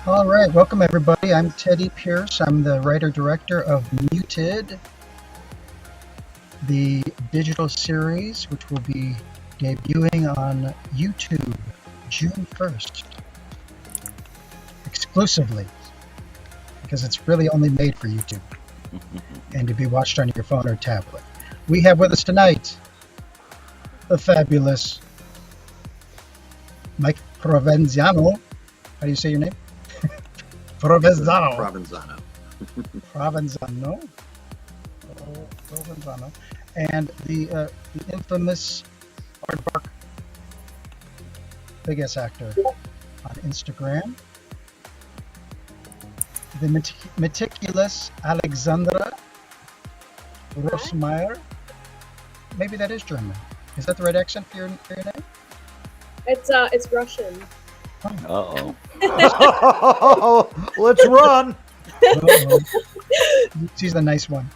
All right, welcome everybody. I'm Teddy Pierce. I'm the writer-director of Muted, the digital series, which will be debuting on YouTube June 1st, exclusively, because it's really only made for YouTube and to be watched on your phone or tablet. We have with us tonight the fabulous Mike Provenzano. How do you say your name? Provenzano. Provenzano. Provenzano. And the infamous Aardvark, big ass actor on Instagram. The meticulous Aleksandra Rolfsmeyer. Maybe that is German. Is that the right accent for your name? It's Russian. Uh-oh. Let's run. Uh-oh. She's the nice one.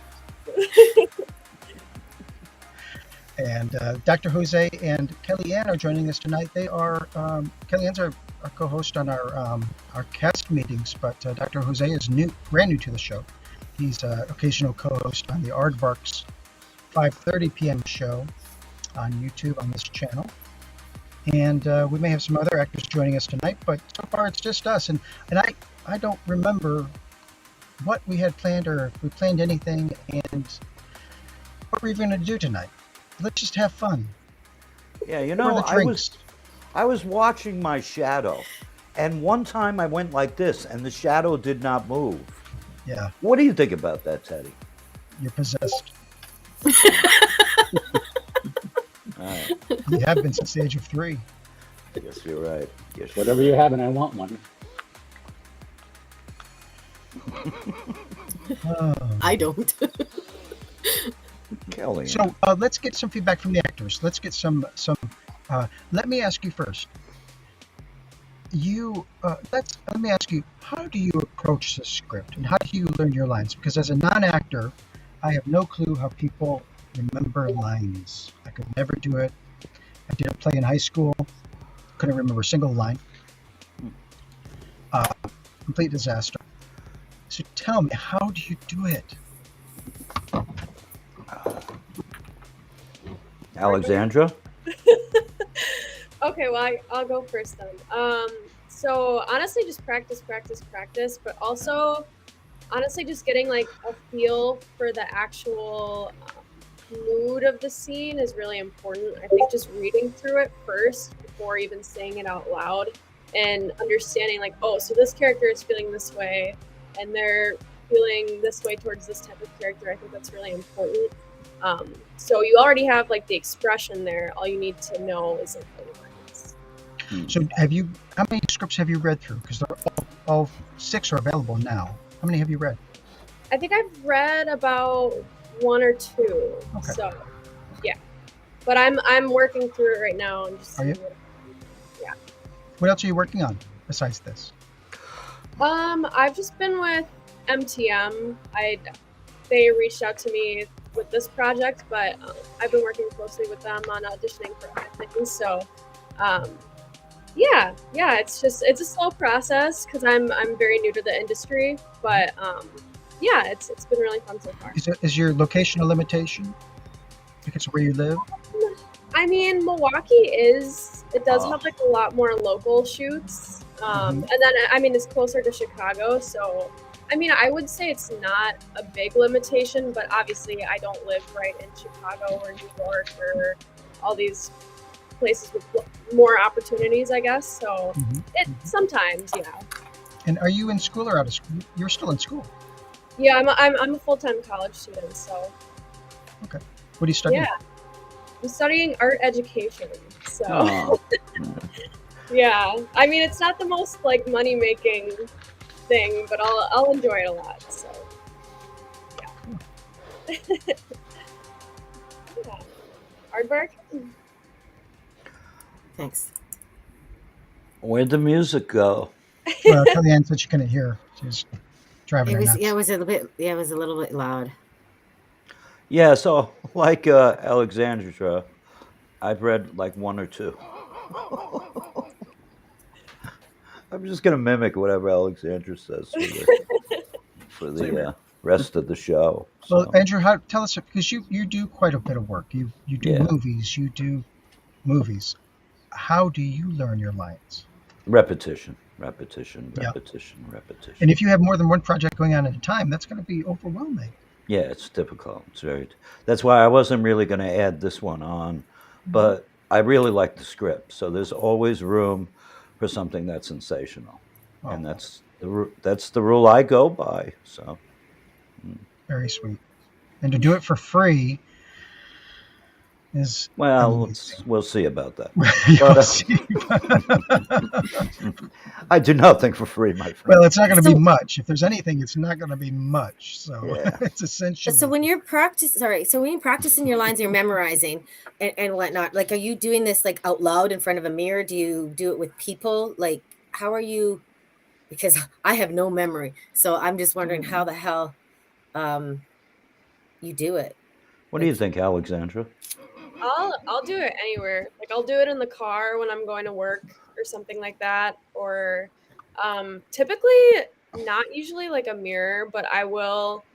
And Dr. Jose and Kellyanne are joining us tonight. They are Kellyanne's our co-host on our cast meetings, but Dr. Jose is brand new to the show. He's an occasional co-host on the Aardvark's 5:30 p.m. show on YouTube on this channel. And we may have some other actors joining us tonight, but so far it's just us. And I don't remember what we had planned or if we planned anything and what we're even going to do tonight. Let's just have fun. Yeah, you know, I was watching my shadow, and one time I went like this, and the shadow did not move. Yeah. What do you think about that, Teddy? You're possessed. Right. You have been since the age of 3. Yes, you're right. Yes, Whatever you have, and I want one. I don't. Kelly. So let's get some feedback from the actors. Let's get some. Let me ask you first. Let me ask you, how do you approach the script, and how do you learn your lines? Because as a non-actor, I have no clue how people remember lines. I could never do it. I did a play in high school. Couldn't remember a single line. Complete disaster. So tell me, how do you do it? Alexandra? Okay, well, I'll go first then. So honestly, just practice, but also honestly just getting like a feel for the actual mood of the scene is really important. I think just reading through it first before even saying it out loud and understanding like, oh, so this character is feeling this way and they're feeling this way towards this type of character. I think that's really important. So you already have like the expression there. All you need to know is like the lines. So how many scripts have you read through? Because they're all 6 are available now. How many have you read? I think I've read about 1 or 2. Okay. So yeah, but I'm working through it right now and just. Are you? Yeah. What else are you working on besides this? I've just been with MTM. They reached out to me with this project, but I've been working closely with them on auditioning for other things. So, yeah, it's a slow process because I'm very new to the industry, but yeah, it's been really fun so far. Is your location a limitation? Because where you live? I mean, Milwaukee does have like a lot more local shoots, and then I mean it's closer to Chicago, so. I mean, I would say it's not a big limitation, but obviously I don't live right in Chicago or New York or all these places with more opportunities, I guess. So it sometimes, yeah. And are you in school or out of school? You're still in school. Yeah, I'm a full-time college student, so. Okay. What are you studying? Yeah, I'm studying art education. So. Yeah, I mean, it's not the most like money-making thing, but I'll enjoy it a lot. So, yeah. Yeah. Aardvark? Thanks. Where'd the music go? Well, Kellyanne said she couldn't hear. She was driving. It was a little bit loud. Yeah, so like Alexandra, I've read like 1 or 2. I'm just going to mimic whatever Aleksandra says for the rest of the show. So. Well, Andrew, tell us, because you do quite a bit of work. You do movies. You do movies. How do you learn your lines? Repetition. Yeah. And if you have more than one project going on at a time, that's going to be overwhelming. Yeah, it's difficult. That's why I wasn't really going to add this one on, but I really like the script. So there's always room for something that's sensational, and that's the rule I go by. So very sweet, and to do it for free is we'll see about that. I do nothing for free, my friend. Well, it's not going to be much. If there's anything, it's not going to be much. So it's essential. So when you're practicing your lines, you're memorizing and whatnot. Like, are you doing this like out loud in front of a mirror? Do you do it with people? Like, how are you? Because I have no memory, so I'm just wondering how the hell you do it. What do you think, Aleksandra? I'll do it anywhere. Like, I'll do it in the car when I'm going to work or something like that. Or typically not usually like a mirror, but I will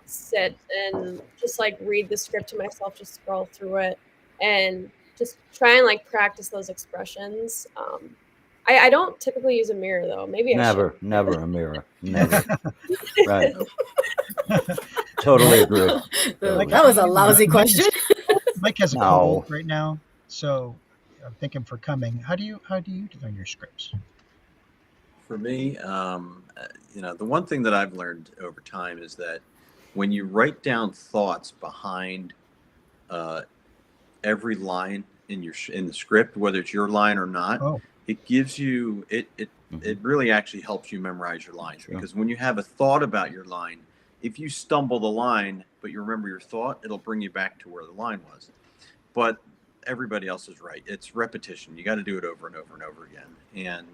sit and just like read the script to myself, just scroll through it and just try and like practice those expressions. I don't typically use a mirror though. Maybe never a mirror. Never. Right. Totally agree. That was a lousy question. Mike has a cold right now, so I'm thinking for coming. How do you learn your scripts? For me, the one thing that I've learned over time is that when you write down thoughts behind every line in the script, whether it's your line or not, it gives you it really actually helps you memorize your lines. Sure. Because when you have a thought about your line, if you stumble the line but you remember your thought, it'll bring you back to where the line was. But everybody else is right. It's repetition. You got to do it over and over and over again. And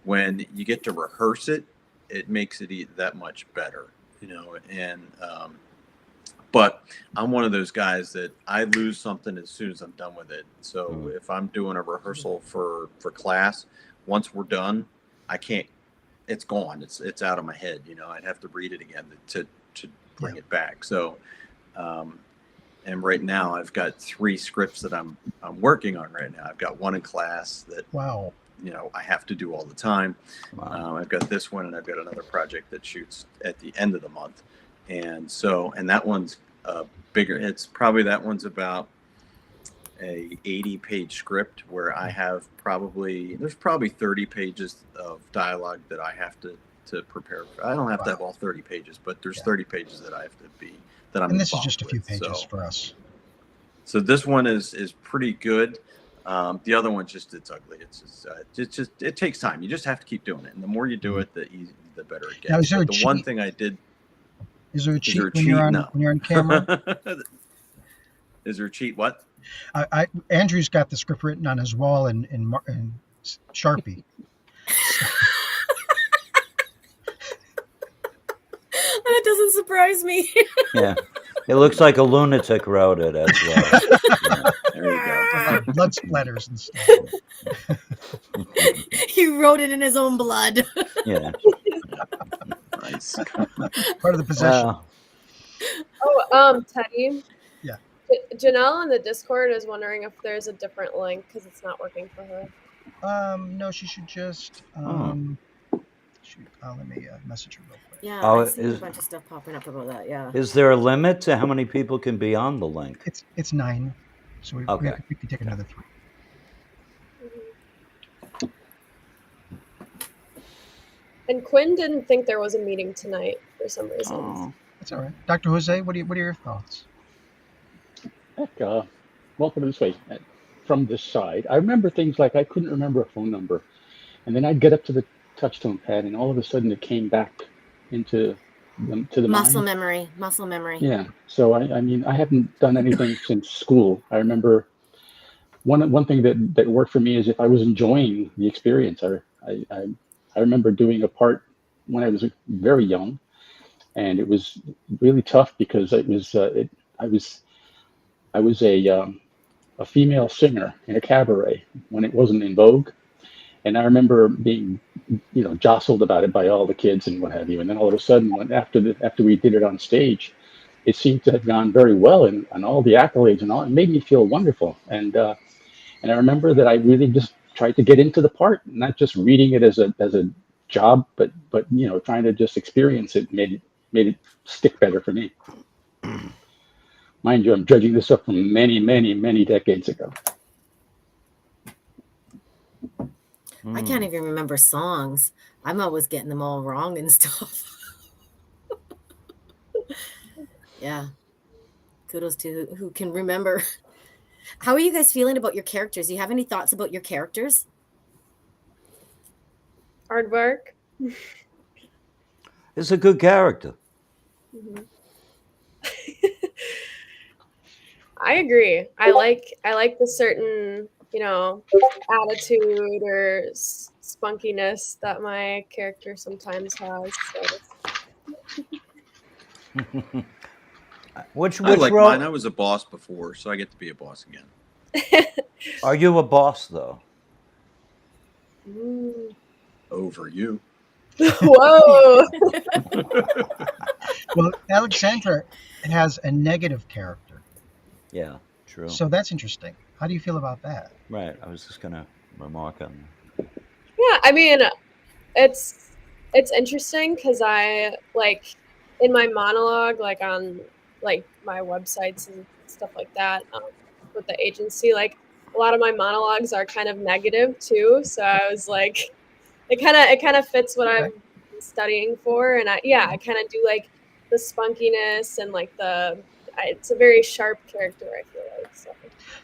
when you get to rehearse it, it makes it that much better, and but I'm one of those guys that I lose something as soon as I'm done with it. So if I'm doing a rehearsal for class, once we're done, I can't, it's gone. It's out of my head. I'd have to read it again to bring it back. So, and right now I've got 3 scripts that I'm working on right now. I've got one in class that, I have to do all the time. Wow. I've got this one, and I've got another project that shoots at the end of the month. And that one's bigger. That one's about a 80-page script where I have there's probably 30 pages of dialogue that I have to prepare. I don't have to have all 30 pages, but there's 30 pages that I have to be, that I'm And this is just a few with, pages for us. So this one is pretty good. The other one's it's ugly. It takes time. You just have to keep doing it. And the more you do it, the better it gets. Now, is there the one thing I did. Is there a cheat when you're on camera? Is there a cheat? What? Andrew's got the script written on his wall in Sharpie. That doesn't surprise me. Yeah. It looks like a lunatic wrote it as well. Yeah. There you go. Blood splatters and stuff. He wrote it in his own blood. Yeah. Nice. Part of the possession. Wow. Teddy. Yeah. Janelle in the Discord is wondering if there's a different link because it's not working for her. No, she should just. Let me message her real quick. Yeah, I see a bunch of stuff popping up about that. Yeah. Is there a limit to how many people can be on the link? It's 9, so we can take another 3. And Quinn didn't think there was a meeting tonight for some reason. Oh. That's all right. Dr. Jose, what are your thoughts? Heck, well, put it this way. From this side, I remember things like I couldn't remember a phone number. And then I'd get up to the touchtone pad, and all of a sudden it came back to the muscle mind. memory. Yeah. So I mean, I haven't done anything since school. I remember one thing that worked for me is if I was enjoying the experience. I remember doing a part when I was very young, and it was really tough because I was a female singer in a cabaret when it wasn't in vogue. And I remember being, jostled about it by all the kids and what have you. And then all of a sudden, after we did it on stage, it seemed to have gone very well, and all the accolades and all. It made me feel wonderful. And I remember that I really just tried to get into the part, not just reading it as a job, but trying to just experience it made it stick better for me. Mind you, I'm judging this up from many, many, many decades ago. I can't even remember songs. I'm always getting them all wrong and stuff. Yeah. Kudos to who can remember. How are you guys feeling about your characters? Do you have any thoughts about your characters? Aardvark. It's a good character. Mm-hmm. I agree. I like the certain, attitude or spunkiness that my character sometimes has. So. Which I like role? mine. I was a boss before, so I get to be a boss again. Are you a boss though? Over you. Whoa. Well, Aleksandra has a negative character. Yeah, true. So that's interesting. How do you feel about that? Right. I was just gonna remark on that. Yeah, I mean, it's interesting because I in my monologue, on my websites and stuff like that, with the agency, a lot of my monologues are kind of negative too. So I was like, it kind of fits what I'm studying for, and I kind of do the spunkiness and it's a very sharp character, I feel like.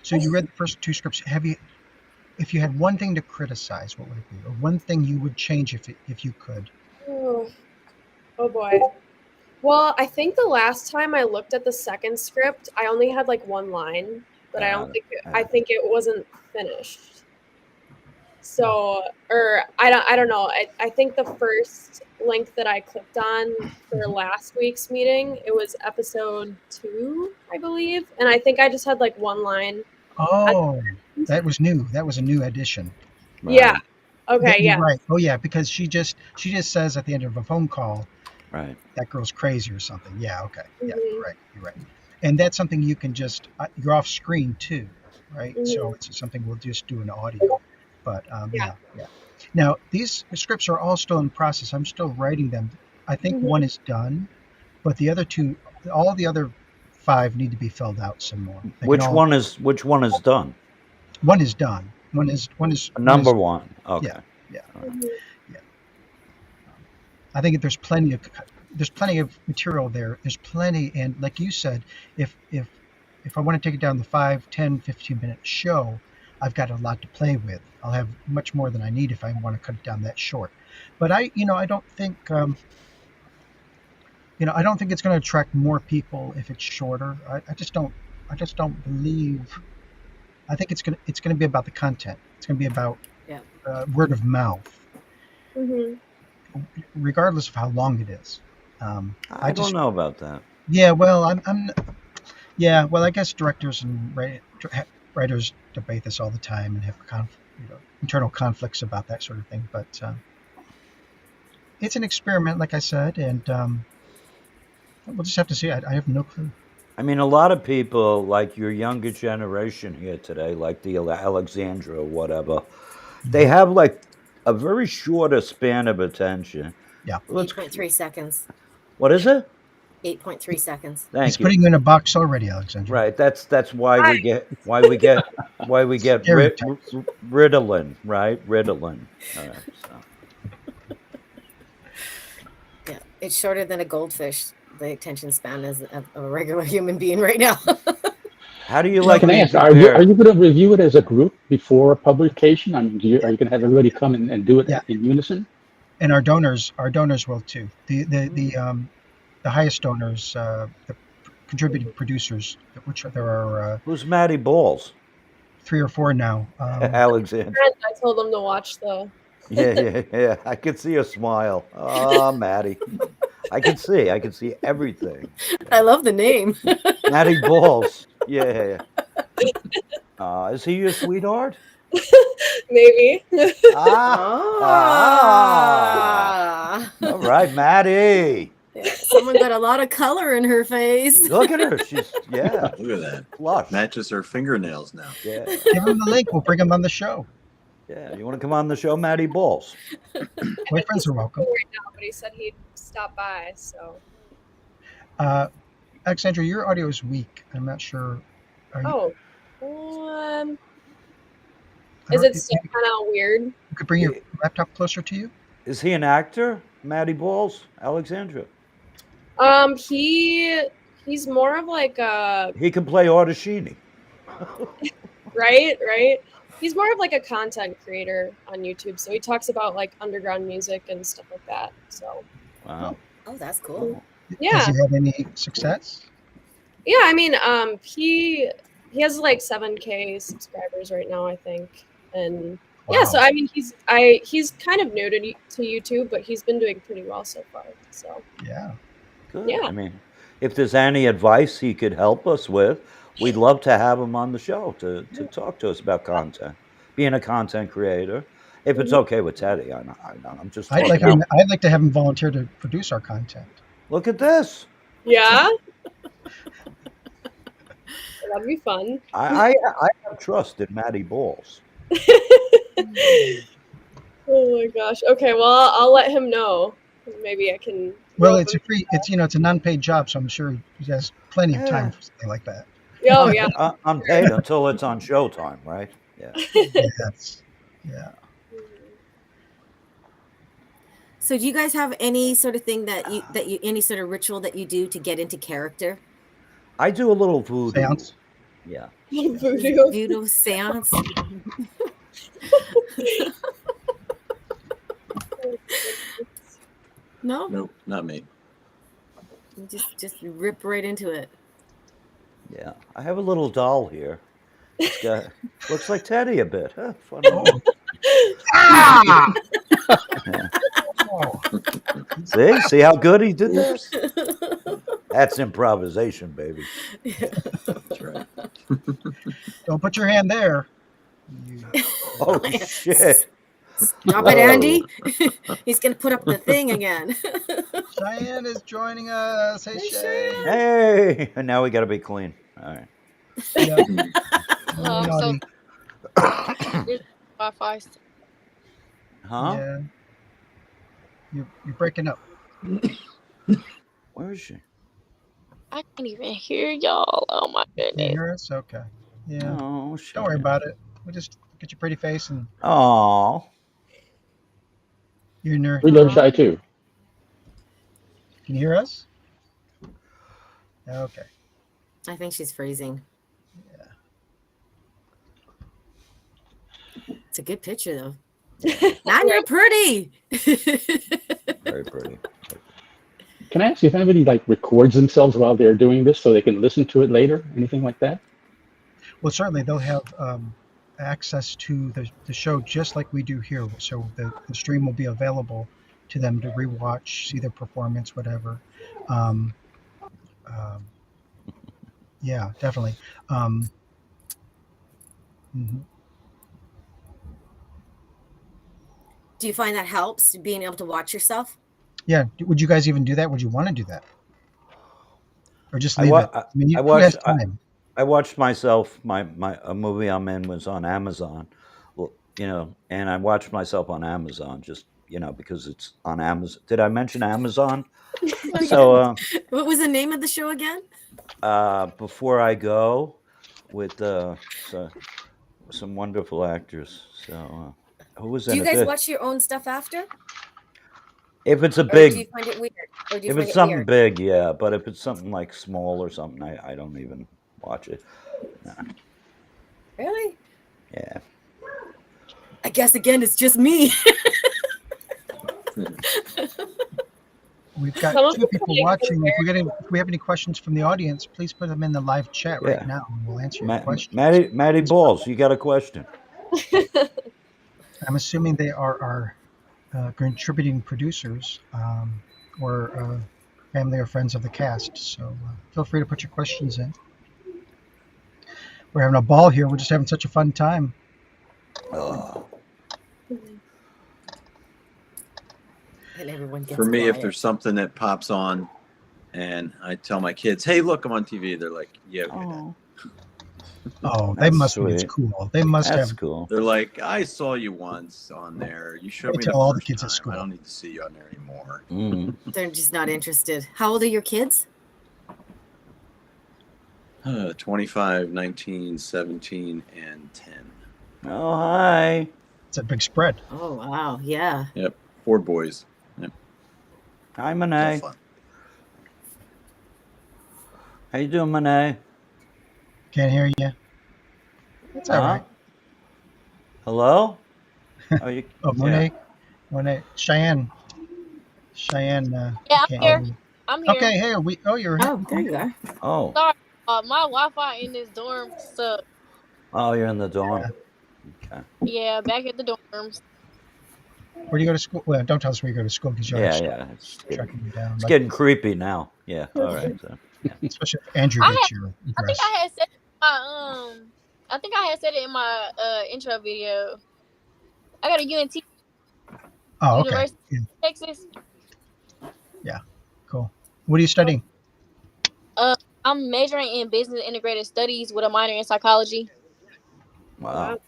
So you read the first two scripts. If you had one thing to criticize, what would it be? Or one thing you would change if you could? Oh boy. Well, I think the last time I looked at the second script, I only had one line, but I think it wasn't finished. So, or I don't know. I think the first link that I clicked on for last week's meeting, it was episode 2, I believe, and I think I just had one line. Oh, that was new. That was a new addition. Right. Yeah. Okay. You're yeah. Right. Oh, yeah. Because she just says at the end of a phone call, right, that girl's crazy or something. Yeah. Okay. Mm-hmm. Yeah. You're right. And that's something you can just you're off screen too, right? Mm-hmm. So it's something we'll just do in audio. But yeah. Now these scripts are all still in process. I'm still writing them. I think one is done, but the other two, all the other 5 need to be filled out some more. Which one is done? One is done. One is number 1. Okay. Yeah. Yeah. I think there's plenty of material there. There's plenty, and like you said, if I want to take it down the 5, 10, 15-minute show, I've got a lot to play with. I'll have much more than I need if I want to cut it down that short. But I don't think I don't think it's going to attract more people if it's shorter. I just don't believe. I think it's going to be about the content. It's going to be about word of mouth, regardless of how long it is. I don't know about that. Yeah, well, well, I guess directors and writers debate this all the time and have internal conflicts about that sort of thing. But it's an experiment, like I said, and we'll just have to see. I have no clue. I mean, a lot of people, like your younger generation here today, like the Aleksandra or whatever, they have a very shorter span of attention. Yeah. 8.3 seconds. What is it? 8.3 seconds. He's putting you in a box already, Aleksandra. Right. That's why we get Ritalin, right? Ritalin. All right. So. Yeah, it's shorter than a goldfish. The attention span is of a regular human being right now. How do you like? Can I ask? Are you going to review it as a group before publication? I mean, are you going to have everybody come and do it in unison? And our donors will too. The highest donors, the contributing producers, which there are. Who's Maddie Balls? 3 or 4 now. Aleksandra. I told them to watch the. Yeah. I could see a smile. Oh, Maddie. I can see everything. I love the name. Maddie Balls. Yeah. Is he your sweetheart? Maybe. All right, Maddie. Yeah, someone got a lot of color in her face. Look at her. She's Look at that. Flush. Matches her fingernails now. Yeah. Give him the link. We'll bring him on the show. Yeah. You want to come on the show, Maddie Balls? Boyfriends are welcome. Right now, but he said he'd stop by. So. Aleksandra, your audio is weak. I'm not sure. Is it still kind of weird? You could bring your laptop closer to you. Is he an actor, Maddie Balls? Aleksandra? He's more of like a. He can play Artashini. Right. He's more of like a content creator on YouTube. So he talks about like underground music and stuff like that. So. Wow. Oh, that's cool. Yeah. Has he had any success? Yeah, I mean, he has like 7K subscribers right now, I think, and yeah. So I mean, he's kind of new to YouTube, but he's been doing pretty well so far. So yeah, good. Yeah. I mean, if there's any advice he could help us with, we'd love to have him on the show to talk to us about content, being a content creator. If it's okay with Teddy, I'm just. I'd like to have him volunteer to produce our content. Look at this. Yeah. That'd be fun. I have trust in Maddie Balls. Oh my gosh. Okay, well, I'll let him know. Maybe I can. Well, it's a non-paid job, so I'm sure he has plenty of time for something like that. Oh yeah. Unpaid until it's on Showtime, right? Yeah. Yeah. So do you guys have any sort of thing that you any sort of ritual that you do to get into character? I do a little voodoo. Seance? Yeah. Voodoo seance. No? Nope, not me. You just rip right into it. Yeah. I have a little doll here. Looks like Teddy a bit. Huh? Funny. Ah! See how good he did this? That's improvisation, baby. That's right. Don't put your hand there. Oh shit! Stop it, Andy. He's gonna put up the thing again. Cheyenne is joining us. Hey, Cheyenne. Hey, and now we got to be clean. All right. Yeah. So Wi-Fi. Huh? Yeah. You're breaking up. Where is she? I can't even hear y'all. Oh my Can you goodness. hear us? Okay. Yeah. Oh, shit. Don't worry about it. We'll just look at your pretty face and. Oh. You're near. We love Shy too. Can you hear us? Okay. I think she's freezing. Yeah. It's a good picture though. Now you're pretty. Very pretty. Can I ask you if anybody records themselves while they're doing this so they can listen to it later? Anything like that? Well, certainly they'll have access to the show just like we do here. So the stream will be available to them to rewatch, see their performance, whatever. Yeah, definitely. Mm-hmm. Do you find that helps being able to watch yourself? Yeah. Would you guys even do that? Would you want to do that? Or just leave it? I mean, who has time? I watched myself. A movie I'm in was on Amazon. Well, and I watched myself on Amazon just because it's on Amazon. Did I mention Amazon? So what was the name of the show again? Before I Go, with some wonderful actors. So who was in it? Do you guys watch your own stuff after? If it's a Or big, do you find it weird? Or do you if find it's it something weird? big, yeah. But if it's something like small or something, I don't even watch it. Nah. Really? Yeah. I guess again it's just me. We've got two people watching. If we have any questions from the audience, please put them in the live chat right now, and we'll answer your questions. Maddie Balls, you got a question? I'm assuming they are our contributing producers or family or friends of the cast. So feel free to put your questions in. We're having a ball here. We're just having such a fun time. Oh. And everyone gets For me, quiet. if there's something that pops on, and I tell my kids, "Hey, look, I'm on TV," they're like, "Yeah, okay, Dad." Oh, they That's must think it's sweet. cool. They must That's have. cool. They're like, "I saw you once on there. You showed They me the tell all the first kids at time. school. I don't need to see you on there anymore." They're just not interested. How old are your kids? 25, 19, 17, and 10. Oh, hi. It's a big spread. Oh, wow. Yeah. Yep, 4 boys. Yep, Hi, all Monai. fun. How you doing, Monai? Can't hear you. It's all right. Hello? Oh, you, Oh, Monet. Cheyenne. Yeah, I'm can't here. hear you. I'm here. Okay, hey, you're here. Oh, there you are. Oh. Sorry, my Wi-Fi in this dorm sucks. Oh, you're in the dorm. Okay. Yeah, back at the dorms. Where do you go to school? Well, don't tell us where you go to school because you're Yeah. tracking you down. It's getting creepy now. Yeah. All right. So, yeah. Especially if Andrew gets your I think address. I had said it in my intro video. I got a UNT, Oh, okay. University Yeah. of Texas. Yeah. Cool. What are you studying? I'm majoring in business integrated studies with a minor in psychology. Wow.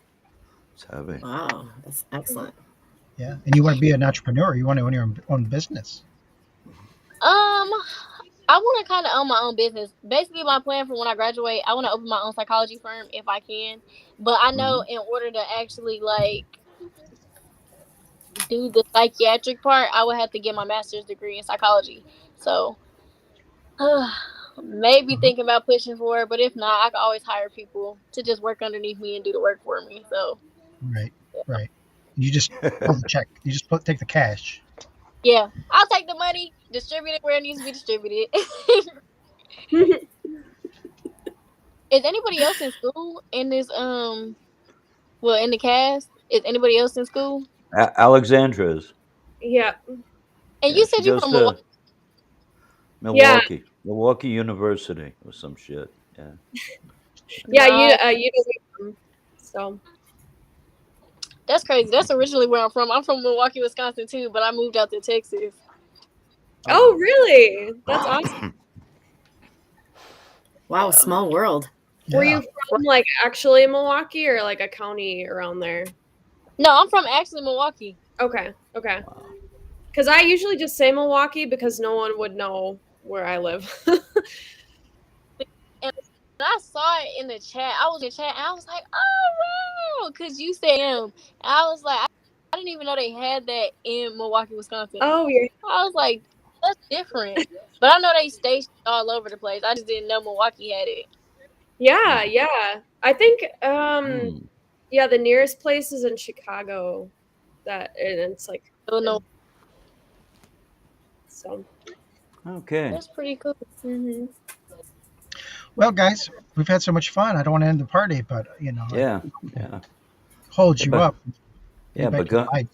It's heavy. Wow. That's excellent. Yeah. And you want to be an entrepreneur. You want to own your own business. I want to kind of own my own business. Basically, my plan for when I graduate, I want to open my own psychology firm if I can. But I know in order to actually do the psychiatric part, I would have to get my master's degree in psychology. So maybe thinking about pushing for it, but if not, I can always hire people to just work underneath me and do the work for me. So Right. You just pull the check. You just take the cash. yeah, I'll take the money, distribute it where it needs to be distributed. Is anybody else in school in this in the cast? Is anybody else in school? Alexandra's. Yeah. And you said you're from Milwaukee. Milwaukee. Yeah. Milwaukee University or some shit. Yeah. Yeah, No. you know, so That's crazy. That's originally where I'm from. I'm from Milwaukee, Wisconsin too, but I moved out to Texas. Oh, really? That's awesome. Wow, small world. Yeah. Were you from like actually Milwaukee or like a county around there? No, I'm from actually Milwaukee. Okay. Because I usually just say Milwaukee because no one would know where I live. And I saw it in the chat. I was in chat and I was like, oh wow, because you said him. And I was like, I didn't even know they had that in Milwaukee, Wisconsin. Oh, yeah. I was like, that's different. But I know they stationed all over the place. I just didn't know Milwaukee had it. Yeah. I think the nearest place is in Chicago. And it's like Illinois. So Okay. That's pretty cool. Mm-hmm. Well, guys, we've had so much fun. I don't want to end the party, but Yeah. hold you up. Yeah, but Goodbye.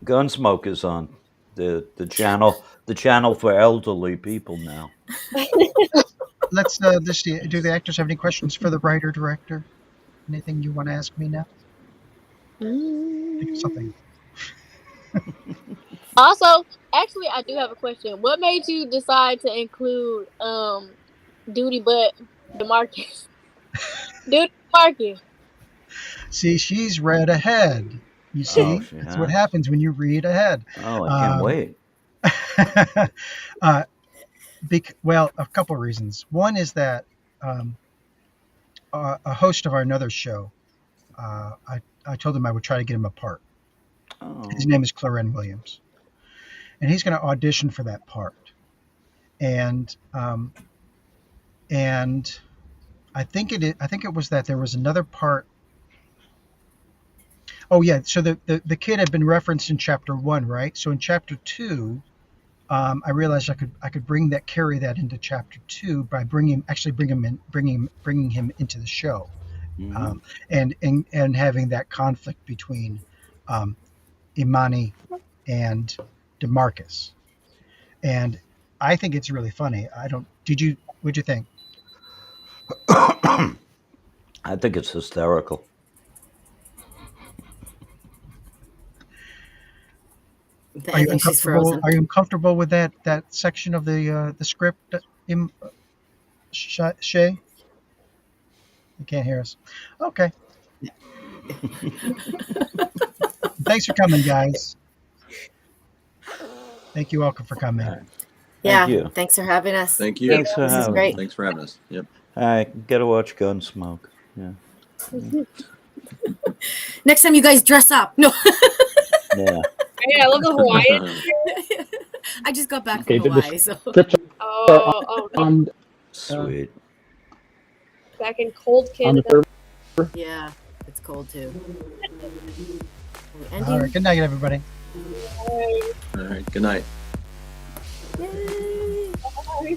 Gunsmoke is on the channel for elderly people now. Let's do the actors have any questions for the writer director? Anything you want to ask me now? Think of something. Also, actually, I do have a question. What made you decide to include Duty Butt DeMarcus? Duty DeMarcus. See, she's read ahead. You see, that's what happens when you read ahead. Oh, I can't wait. Well, a couple of reasons. One is that a host of our another show, I told him I would try to get him a part. Oh. His name is Claren Williams, and he's going to audition for that part. And I think it was that there was another part. Oh yeah, so the kid had been referenced in chapter 1, right? So in chapter 2, I realized I could carry that into chapter 2 by bringing him into the show, and having that conflict between Imani and DeMarcus, and I think it's really funny. What'd you think? I think it's hysterical. Are you I think she's uncomfortable? frozen. Are you uncomfortable with that section of the script, Shay? You can't hear us. Okay. Thanks for coming, guys. Thank you all for coming. Yeah. Thank you. Thanks for having us. Thank you. Thanks for This is having great. me. Thanks for having us. Yep. I gotta watch Gunsmoke. Yeah. Next time you guys dress up. No. Yeah. Hey, I love the Hawaiian. I just got back from Hawaii, so. Oh, no. Sweet. Back in cold Canada. Yeah, it's cold too. All right. Good night, everybody. Bye. All right. Good night. Yay. Bye.